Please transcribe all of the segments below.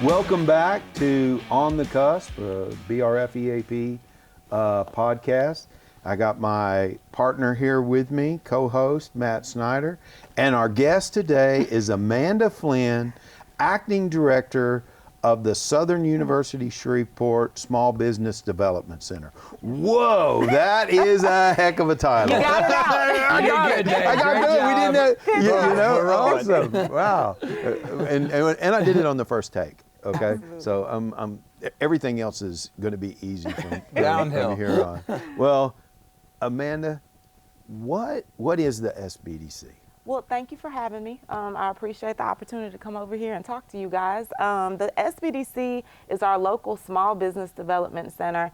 Welcome back to On The Cusp, BRFEAP podcast. I got my partner here with me, co-host Matt Snyder, and our guest today is Amanda Flynn, Acting Director of the Southern University Shreveport Small Business Development Center. Whoa, that is a heck of a title. You got it out. I got it. We didn't awesome. Wow. And I did it on the first take. Okay, absolutely. So everything else is going to be easy from here on. Well, Amanda, what is the SBDC? Well, thank you for having me. I appreciate the opportunity to come over here and talk to you guys. The SBDC is our local small business development center.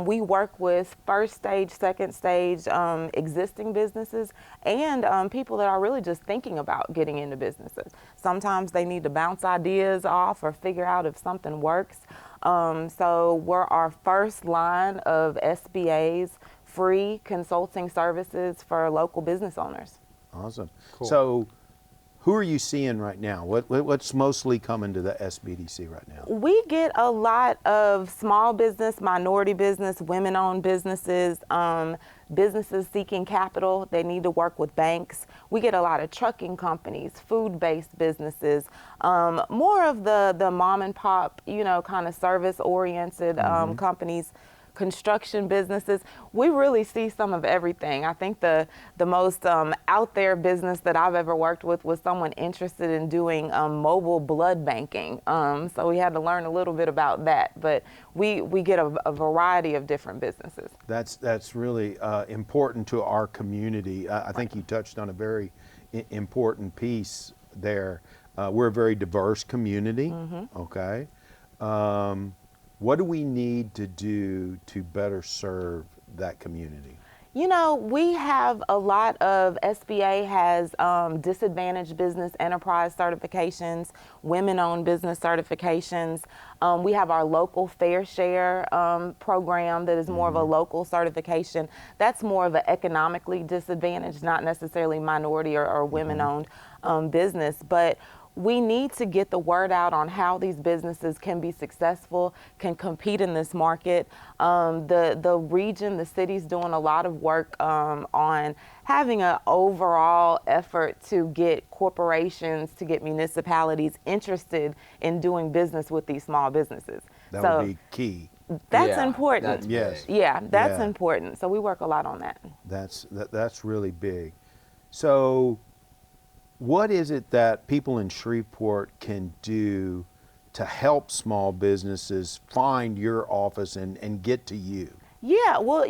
We work with first stage, second stage existing businesses and people that are really just thinking about getting into businesses. Sometimes they need to bounce ideas off or figure out if something works. So we're our first line of SBA's free consulting services for local business owners. Awesome. Cool. So who are you seeing right now? What's mostly coming to the SBDC right now? We get a lot of small business, minority business, women-owned businesses, businesses seeking capital. They need to work with banks. We get a lot of trucking companies, food-based businesses, more of the mom and pop, kind of service-oriented companies. Construction businesses. We really see some of everything. I think the most out there business that I've ever worked with was someone interested in doing mobile blood banking. So we had to learn a little bit about that, but we get a variety of different businesses. That's really important to our community. I think you touched on a very important piece there. We're a very diverse community, okay? What do we need to do to better serve that community? We have a lot of, SBA has disadvantaged business enterprise certifications, women-owned business certifications. We have our local fair share program that is more of a local certification. That's more of an economically disadvantaged, not necessarily minority or women-owned business, but we need to get the word out on how these businesses can be successful, can compete in this market. The region, the city's doing a lot of work on having an overall effort to get corporations, to get municipalities interested in doing business with these small businesses. That would be key. That's important. Yes. Yeah, that's important. So we work a lot on that. That's really big. So what is it that people in Shreveport can do to help small businesses find your office and get to you? Yeah, well,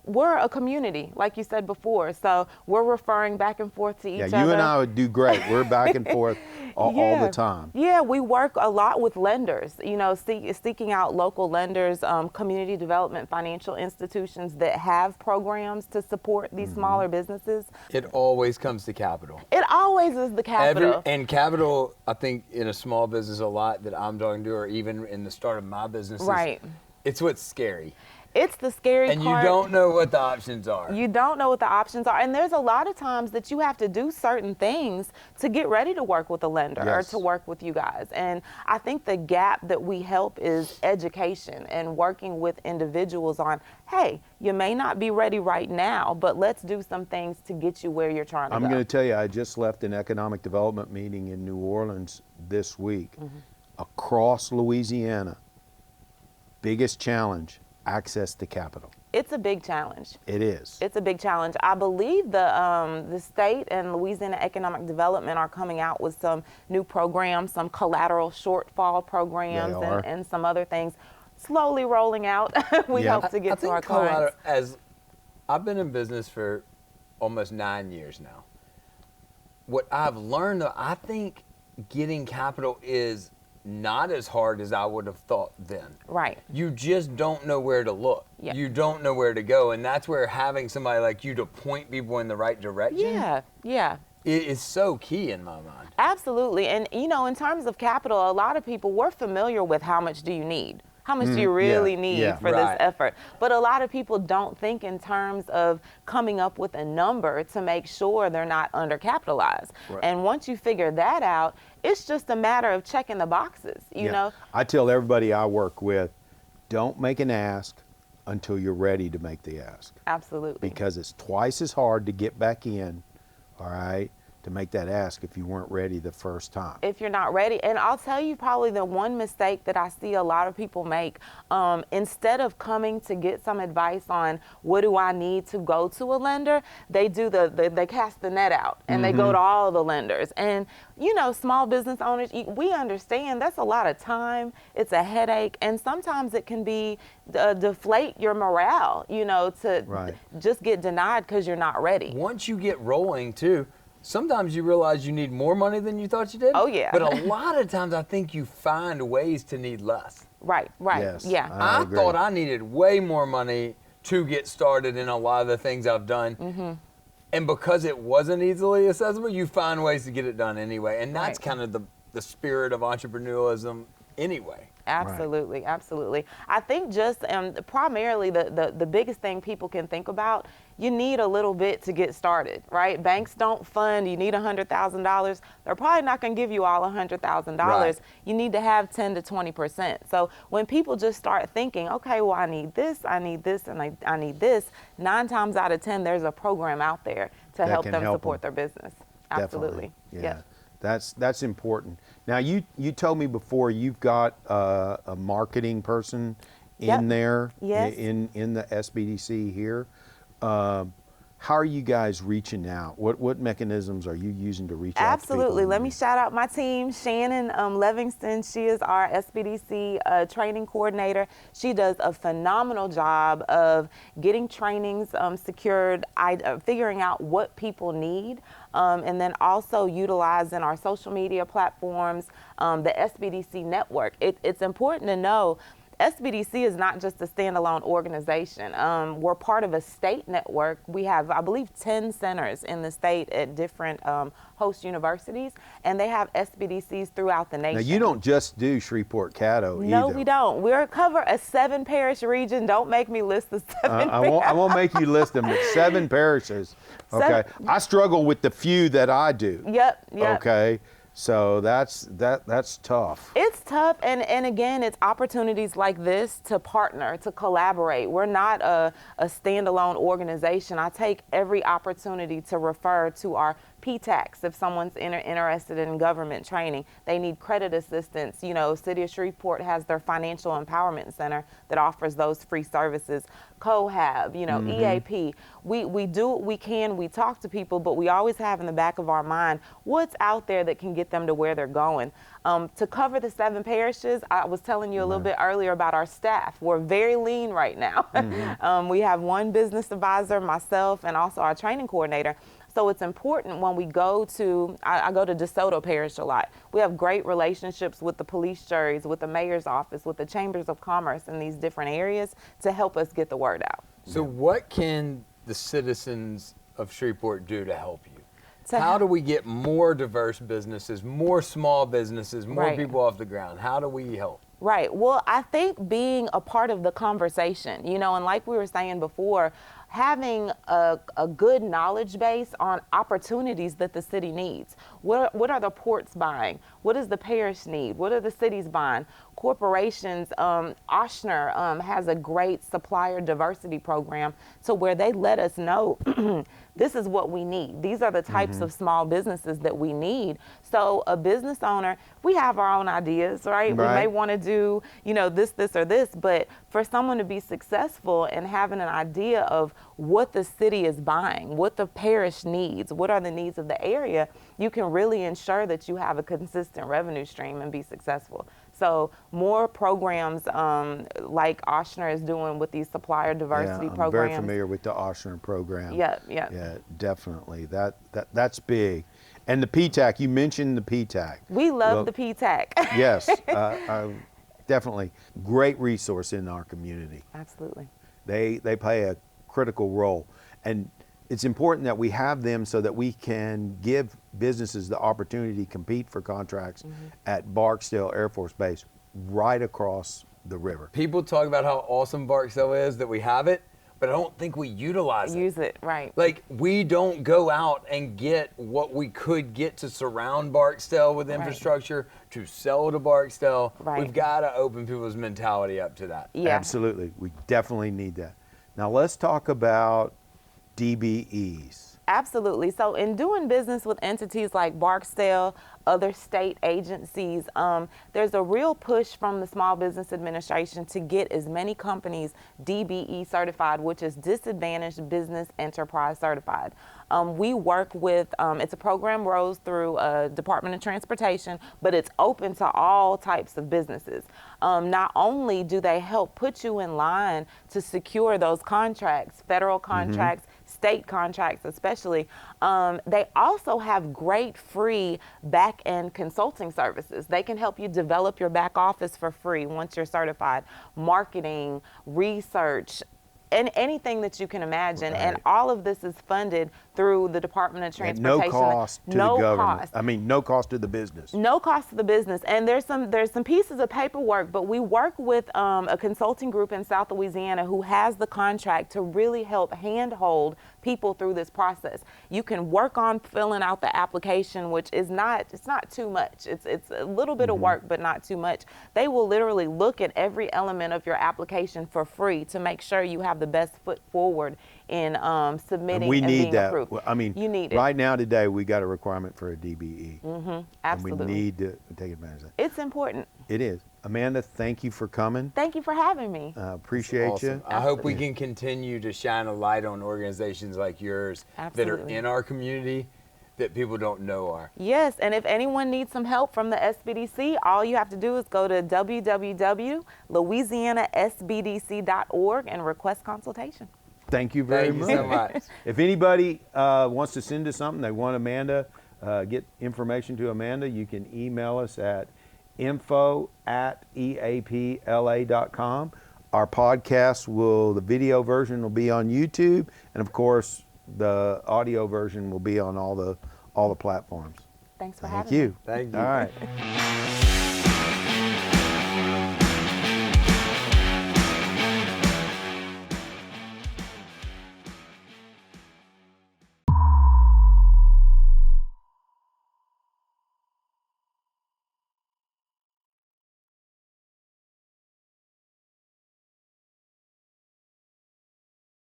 we're a community, like you said before, so we're referring back and forth to each other. Yeah, you and I would do great. We're back and forth all the time. Yeah, we work a lot with lenders, seeking out local lenders, community development financial institutions that have programs to support these smaller businesses. It always comes to capital. It always is the capital. And capital, I think, in a small business a lot that I'm talking to, or even in the start of my business, right. It's what's scary. It's the scary part. And you don't know what the options are. You don't know what the options are. And there's a lot of times that you have to do certain things to get ready to work with a lender or to work with you guys. And I think the gap that we help is education and working with individuals on, hey, you may not be ready right now, but let's do some things to get you where you're trying to go. I'm going to tell you, I just left an economic development meeting in New Orleans this week. Across Louisiana, biggest challenge, access to capital. It's a big challenge. It is. It's a big challenge. I believe the state and Louisiana Economic Development are coming out with some new programs, some collateral shortfall programs and some other things slowly rolling out. We hope to get to our clients. As I've been in business for almost 9 years now. What I've learned, though, I think getting capital is not as hard as I would have thought then. Right. You just don't know where to look. Yeah. You don't know where to go, and that's where having somebody like you to point people in the right direction it is so key in my mind. Absolutely. And in terms of capital, a lot of people, we're familiar with how much do you need? How much do you really need for this Right. effort? But a lot of people don't think in terms of coming up with a number to make sure they're not undercapitalized. Right. And once you figure that out, it's just a matter of checking the boxes, you know? I tell everybody I work with, don't make an ask until you're ready to make the ask. Absolutely. Because it's twice as hard to get back in, all right, to make that ask if you weren't ready the first time. If you're not ready. And I'll tell you probably the one mistake that I see a lot of people make, instead of coming to get some advice on what do I need to go to a lender, they do they cast the net out and they go to all the lenders. And you know, small business owners, we understand that's a lot of time, it's a headache, and sometimes it can be deflate your morale, you know, to just get denied because you're not ready. Once you get rolling too, sometimes you realize you need more money than you thought you did. Oh, yeah. But a lot of times I think you find ways to need less. Right, Yes, yeah. I agree. thought I needed way more money to get started in a lot of the things I've done. And because it wasn't easily accessible, you find ways to get it done anyway. And that's kind of the spirit of entrepreneurialism anyway. Absolutely, absolutely. I think just primarily the biggest thing people can think about, you need a little bit to get started, right? Banks don't fund, you need $100,000. They're probably not going to give you all $100,000. Right. You need to have 10 to 20%. So when people just start thinking, okay, well, I need this, and I need this, 9 times out of 10, there's a program out there to help them support their business. Absolutely. Definitely. Yeah. That's important. Now, you told me before you've got a marketing person in there in the SBDC here. How are you guys reaching out? What mechanisms are you using to reach out to people? Absolutely. Let me shout out my team. Shannon Livingston, she is our SBDC training coordinator. She does a phenomenal job of getting trainings secured, figuring out what people need, and then also utilizing our social media platforms, the SBDC network. It's important to know SBDC is not just a standalone organization. We're part of a state network. We have, I believe, 10 centers in the state at different host universities, and they have SBDCs throughout the nation. Now, you don't just do Shreveport Caddo either. No, we don't. We cover a 7-parish region. Don't make me list the 7 I won't make you list them, but 7 parishes. Okay. I struggle with the few that I do. Yep. Okay. So that's tough. It's tough, and again, it's opportunities like this to partner, to collaborate. We're not a standalone organization. I take every opportunity to refer to our PTACs if someone's interested in government training. They need credit assistance. You know, City of Shreveport has their Financial Empowerment Center that offers those free services. COHAB, you know, EAP. We do what we can. We talk to people, but we always have in the back of our mind what's out there that can get them to where they're going. To cover the 7 parishes, I was telling you a little bit earlier about our staff. We're very lean right now. We have 1 business advisor, myself, and also our training coordinator. So it's important when we go to, I go to DeSoto Parish a lot. We have great relationships with the police juries, with the mayor's office, with the chambers of commerce in these different areas to help us get the word out. So what can the citizens of Shreveport do to help you? How do we get more diverse businesses, more small businesses, more people off the ground? How do we help? Right. Well, I think being a part of the conversation, you know, and like we were saying before, having a good knowledge base on opportunities that the city needs. What are the ports buying? What does the parish need? What are the cities buying? Corporations, Ochsner has a great supplier diversity program to where they let us know this is what we need. These are the types of small businesses that we need. So a business owner, we have our own ideas, right? We may want to do, you know, this, or this, but for someone to be successful and having an idea of what the city is buying, what the parish needs, what are the needs of the area, you can really ensure that you have a consistent revenue stream and be successful. So more programs like Ochsner is doing with these supplier diversity programs. I'm very familiar with the Ochsner program. Yeah, definitely. That's big. And the PTAC, you mentioned the PTAC. We love the PTAC. Yes, definitely. Great resource in our community. Absolutely. They play a critical role. And it's important that we have them so that we can give businesses the opportunity to compete for contracts at Barksdale Air Force Base right across the river. People talk about how awesome Barksdale is, that we have it, but I don't think we utilize it. Use it, right. Like, we don't go out and get what we could get to surround Barksdale with infrastructure, to sell to Barksdale. Right. We've got to open people's mentality up to that. Yeah. Absolutely. We definitely need that. Now let's talk about DBEs. Absolutely. So in doing business with entities like Barksdale, other state agencies, there's a real push from the Small Business Administration to get as many companies DBE certified, which is Disadvantaged Business Enterprise Certified. We work with, it's a program rose through Department of Transportation, but it's open to all types of businesses. Not only do they help put you in line to secure those contracts, federal contracts, state contracts especially, they also have great free back-end consulting services. They can help you develop your back office for free once you're certified, marketing, research, and anything that you can imagine. Right. And all of this is funded through the Department of At Transportation. no cost to No the government. cost. I mean, no cost to the business. No cost to the business. And there's some pieces of paperwork, but we work with a consulting group in South Louisiana who has the contract to really help handhold people through this process. You can work on filling out the application, which is not too much. It's a little bit of work, but not too much. They will literally look at every element of your application for free to make sure you have the best foot forward in submitting And we and need being that. approved. Well, I mean, you need it. right now today we got a requirement for a DBE. Absolutely. And we need to take advantage of that. It's important. It is. Amanda, thank you for coming. Thank you for having me. Appreciate Awesome. you. I hope we can continue to shine a light on organizations like yours that are Absolutely. in our community that people don't know are. Yes, and if anyone needs some help from the SBDC, all you have to do is go to www.louisianasbdc.org and request consultation. Thank you very Thank you much. so much. If anybody wants to send us something, they want Amanda, get information to Amanda, you can email us at info@eapla.com. Our podcast the video version will be on YouTube, and of course, the audio version will be on all the platforms. Thanks for Thank having me. you. Thank you. All right.